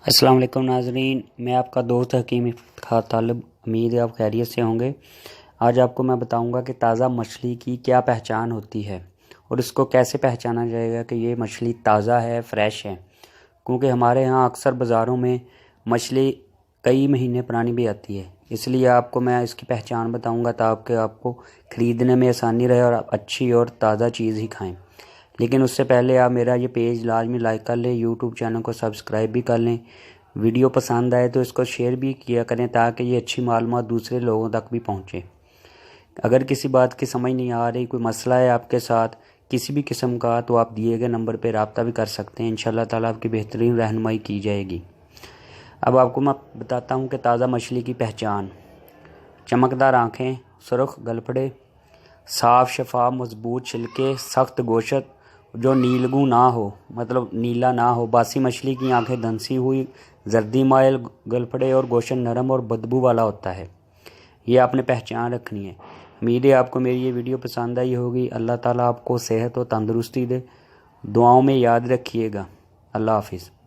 السلام علیکم ناظرین، میں آپ کا دوست حکیم افتخار طالب، امید ہے آپ خیریت سے ہوں گے۔ آج آپ کو میں بتاؤں گا کہ تازہ مچھلی کی کیا پہچان ہوتی ہے اور اس کو کیسے پہچانا جائے گا کہ یہ مچھلی تازہ ہے، فریش ہے، کیونکہ ہمارے ہاں اکثر بازاروں میں مچھلی کئی مہینے پرانی بھی آتی ہے۔ اس لیے آپ کو میں اس کی پہچان بتاؤں گا تاکہ آپ کو خریدنے میں آسانی رہے اور آپ اچھی اور تازہ چیز ہی کھائیں۔ لیکن اس سے پہلے آپ میرا یہ پیج لازمی لائک کر لیں، یوٹیوب چینل کو سبسکرائب بھی کر لیں۔ ویڈیو پسند آئے تو اس کو شیئر بھی کیا کریں تاکہ یہ اچھی معلومات دوسرے لوگوں تک بھی پہنچے۔ اگر کسی بات کی سمجھ نہیں آ رہی، کوئی مسئلہ ہے آپ کے ساتھ کسی بھی قسم کا، تو آپ دیے گئے نمبر پہ رابطہ بھی کر سکتے ہیں، انشاءاللہ تعالیٰ آپ کی بہترین رہنمائی کی جائے گی۔ اب آپ کو میں بتاتا ہوں کہ تازہ مچھلی کی پہچان: چمکدار آنکھیں، سرخ گلپھڑے، صاف شفاف مضبوط چھلکے، سخت گوشت جو نیلگوں نہ ہو، مطلب نیلا نہ ہو۔ باسی مچھلی کی آنکھیں دھنسی ہوئی، زردی مائل گلپھڑے اور گوشت نرم اور بدبو والا ہوتا ہے۔ یہ آپ نے پہچان رکھنی ہے۔ امید ہے آپ کو میری یہ ویڈیو پسند آئی ہوگی۔ اللہ تعالیٰ آپ کو صحت و تندرستی دے۔ دعاؤں میں یاد رکھیے گا۔ اللہ حافظ۔